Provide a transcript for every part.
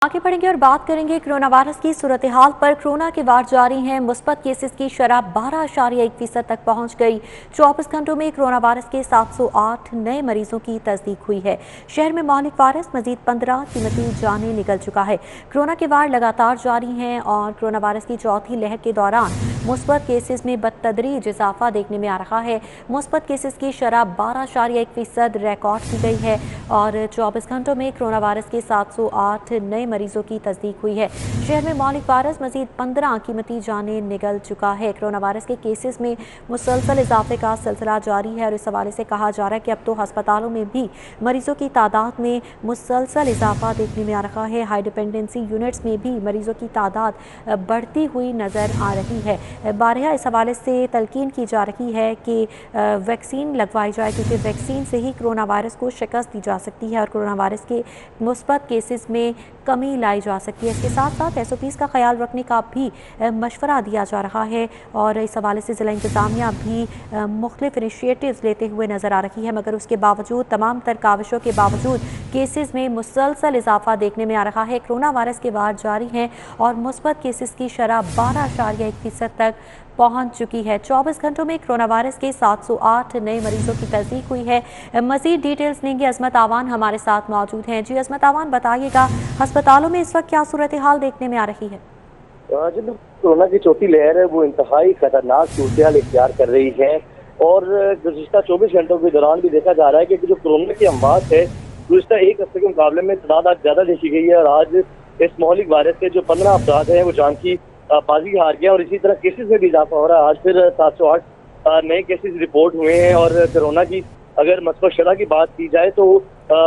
आगे बढ़ेंगे और बात करेंगे कोरोना वायरस की सूरत हाल पर। कोरोना के वार जारी हैं। मुस्बत केसेस की शरह 12.1% तक पहुंच गई। 24 घंटों में कोरोना वायरस के 708 नए मरीजों की तस्दीक हुई है। शहर में मौलिक वायरस मजीद 15 कीमती जानें निकल चुका है। कोरोना के वार लगातार जारी हैं और कोरोना वायरस की चौथी लहर के दौरान मुस्बत केसेस में बदतदरीज इजाफा देखने में आ रहा है। मुस्बत केसेस की शरह 12.1% रिकॉर्ड की गई है और 24 घंटों में कोरोना वायरस के 708 नए मरीजों की तस्दीक हुई है। शहर में मौलिक वायरस मजीद 15 कीमती जानें निकल चुका है। कोरोना वायरस के केसेस में मुसलसल इजाफे का सिलसिला जारी है और इस हवाले से कहा जा रहा है कि अब तो अस्पतालों में भी मरीजों की तादाद में मुसलसल इजाफा देखने में आ रहा है। हाई डिपेंडेंसी यूनिट्स में भी मरीजों की तादाद बढ़ती हुई नज़र आ रही है। बारहा इस हवाले से तलकीन की जा रही है कि वैक्सीन लगवाई जाए, क्योंकि वैक्सीन से ही कोरोना वायरस को शिकस्त दी जा सकती है और कोरोना वायरस के मुस्बत केसेस में कमी लाई जा सकती है। इसके साथ साथ SOPs का ख्याल रखने का भी मशवरा दिया जा रहा है और इस हवाले से ज़िला इंतज़ामिया भी मुख्तलिफ इनिशिएटिव्स लेते हुए नज़र आ रही है, मगर उसके बावजूद तमाम तर काविशों के बावजूद केसेस में मुसलसल इजाफा देखने में आ रहा है। कोरोना वायरस के वार जारी हैं और मुस्बत केसेस की शरह 12.1% तक पहुंच चुकी है। 24 घंटों में कोरोना वायरस के 708 नए मरीजों की तस्दीक हुई है। मज़ीद डिटेल्स लेंगे। अजमत आवान हमारे साथ मौजूद हैं। जी अजमत आवान, बताइएगा अस्पतालों में इस वक्त क्या सूरत हाल देखने में आ रही है? जो कोरोना की चौथी लहर है वो इंतहाई खतरनाक सूरत हाल इख्तियार कर रही है और गुज़िश्ता 24 घंटों के दौरान भी देखा जा रहा है कि जो कोरोना की अमवात है गुज़िश्ता एक हफ्ते के मुकाबले में तादाद ज़्यादा देखी गई है और आज इस मौलिक वायरस से जो 15 अफराद हैं वो जान की बाजी हार गया और इसी तरह केसेस में भी इजाफा हो रहा है। आज फिर 708 नए केसेस रिपोर्ट हुए हैं और कोरोना की अगर मस्बत शरह की बात की जाए तो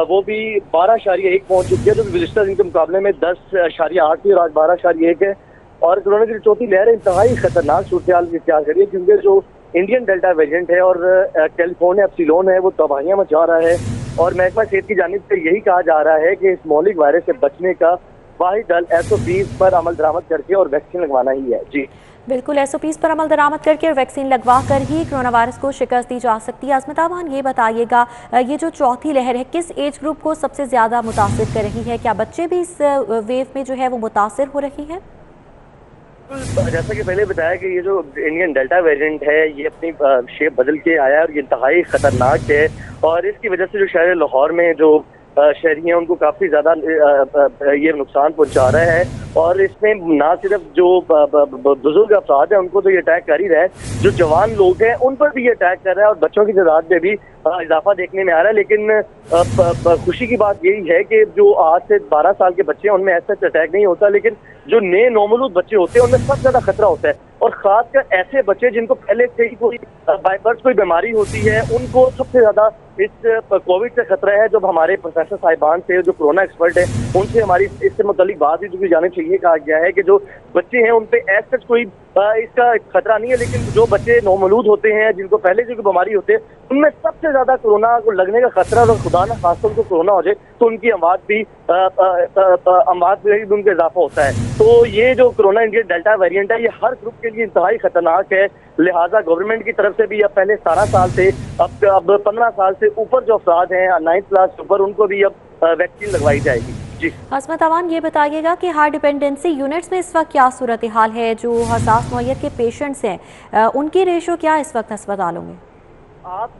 वो भी 12.1 पहुंच चुकी है, जो गुज़िश्ता दिन के मुकाबले में 10.8 थी और आज 12.1 है। और कोरोना की चौथी लहर इंतहाई खतरनाक सूरत हाल इख्तियार करी है, क्योंकि जो इंडियन डेल्टा वेरिएंट है और कैलिफोर्निया एप्सिलॉन है वो तबाहियां मचा रहा है और महकमा सेहत की जानिब से यही कहा जा रहा है कि इस मौलिक वायरस से बचने का वाहिद हल SOPs पर अमल दरामद करके और वैक्सीन लगवाना ही है। जी बिल्कुल, SOPs पर अमल दरामद करके और वैक्सीन लगवा कर ही कोरोना वायरस को शिकस्त दी जा सकती है। अजमत आवान, ये बताइएगा ये जो चौथी लहर है किस एज ग्रुप को सबसे ज़्यादा मुतासिर कर रही है? क्या बच्चे भी इस वेव में जो है वो मुतासिर हो रही हैं? जैसा कि पहले बताया कि ये जो इंडियन डेल्टा वेरिएंट है ये अपनी शेप बदल के आया है और ये इंतहाई खतरनाक है और इसकी वजह से जो शहर लाहौर में जो शहरी हैं उनको काफ़ी ज़्यादा ये नुकसान पहुंचा रहा है और इसमें ना सिर्फ जो बुजुर्ग अफराद हैं उनको तो ये अटैक कर ही रहा है, जो जवान लोग हैं उन पर भी ये अटैक कर रहा है और बच्चों की तादाद में भी इजाफा देखने में आ रहा है। लेकिन खुशी की बात यही है कि जो आज से 12 साल के बच्चे हैं उनमें ऐसा अटैक नहीं होता, लेकिन जो नए नौमौलूद बच्चे होते हैं उनमें सबसे ज़्यादा खतरा होता है और खासकर ऐसे बच्चे जिनको पहले से ही कोई बाय बर्थ कोई बीमारी होती है उनको सबसे ज़्यादा इस कोविड से खतरा है। जब हमारे प्रोफेसर साहिबान से जो कोरोना एक्सपर्ट है उनसे हमारी इससे मुतालिक बात भी जो जाने चाहिए, कहा गया है कि जो बच्चे हैं उन पे ऐसा कोई इसका खतरा नहीं है, लेकिन जो बच्चे नौमौलूद होते हैं जिनको पहले जो बीमारी होती है उनमें सबसे ज्यादा कोरोना को लगने का खतरा, अगर खुदा ना खास उनको कोरोना हो जाए तो उनकी अमवात में उनका इजाफा होता है। तो ये जो कोरोना इंडियन डेल्टा वेरिएंट है ये हर ग्रुप के लिए इंतहाई खतरनाक है, लिहाजा गवर्नमेंट की तरफ से भी अब पहले 17 साल से अब 15 साल से ऊपर जो अफराद हैं 9th क्लास से ऊपर उनको भी अब वैक्सीन लगवाई जाएगी। अजमत आवान, ये बताइएगा कि हाई डिपेंडेंसी यूनिट्स में इस वक्त क्या सूरत हाल है? जो हसास नौयत के पेशेंट्स हैं उनकी रेशो क्या इस वक्त अस्पतालों में? आप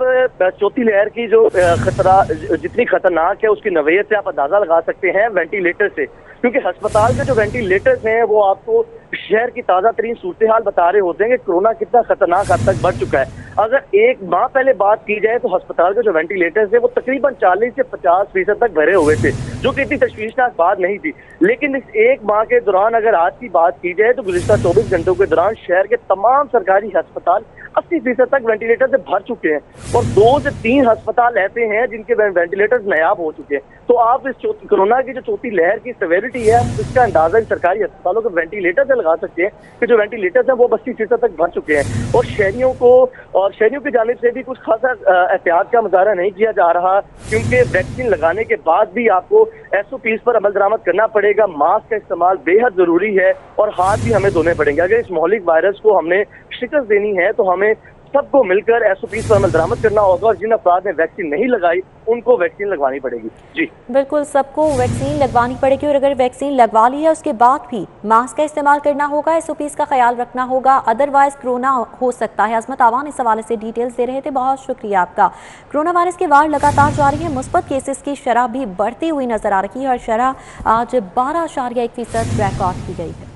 चौथी लहर की जो खतरा जितनी खतरनाक है उसकी नौयत से आप अंदाजा लगा सकते हैं वेंटिलेटर से, क्योंकि अस्पताल के जो वेंटिलेटर्स हैं वो आपको शहर की ताज़ा तरीन सूरत हाल बता रहे होते हैं कि कोरोना कितना खतरनाक हद तक बढ़ चुका है। अगर एक माह पहले बात की जाए तो अस्पताल के जो वेंटिलेटर्स है वो तकरीबन 40 से 50% तक भरे हुए थे, जो कि इतनी तशवीशनाक बात नहीं थी। लेकिन इस एक माह के दौरान अगर आज की बात की जाए तो गुज़िश्ता 24 घंटों के दौरान शहर के तमाम सरकारी अस्पताल 80% तक वेंटिलेटर से भर चुके हैं और 2 से 3 अस्पताल ऐसे हैं जिनके वेंटिलेटर्स नायाब हो चुके हैं। तो आप इस कोरोना की जो चौथी लहर की सेवेरिटी है इसका अंदाजा इन सरकारी अस्पतालों के वेंटिलेटर से लगा सकते हैं कि जो वेंटिलेटर्स हैं वो 80% तक भर चुके हैं और शहरियों की जानिब से भी कुछ खासा एहतियात का मुजाहरा नहीं किया जा रहा, क्योंकि वैक्सीन लगाने के बाद भी आपको SOPs पर अमल दरामद करना पड़ेगा। मास्क का इस्तेमाल बेहद जरूरी है और हाथ भी हमें धोने पड़ेंगे। अगर इस मौलिक वायरस को हमने शिकस्त देनी है तो हमें सबको मिलकर SOPs पर अमल दरामद करना होगा और जिन अफराद ने वैक्सीन नहीं लगाई उनको वैक्सीन लगवानी पड़ेगी। जी बिल्कुल, सबको वैक्सीन लगवानी पड़ेगी और अगर वैक्सीन लगवा ली है उसके बाद भी मास्क का इस्तेमाल करना होगा, SOPs का ख्याल रखना होगा, अदरवाइज कोरोना हो सकता है। अजमत आवान इस हवाले से डिटेल्स दे रहे थे, बहुत शुक्रिया आपका। कोरोना वायरस के वार लगातार जारी है, मुस्बत केसेस की शरह भी बढ़ती हुई नजर आ रही है और शरह आज 12.1% रिकॉर्ड की गई है।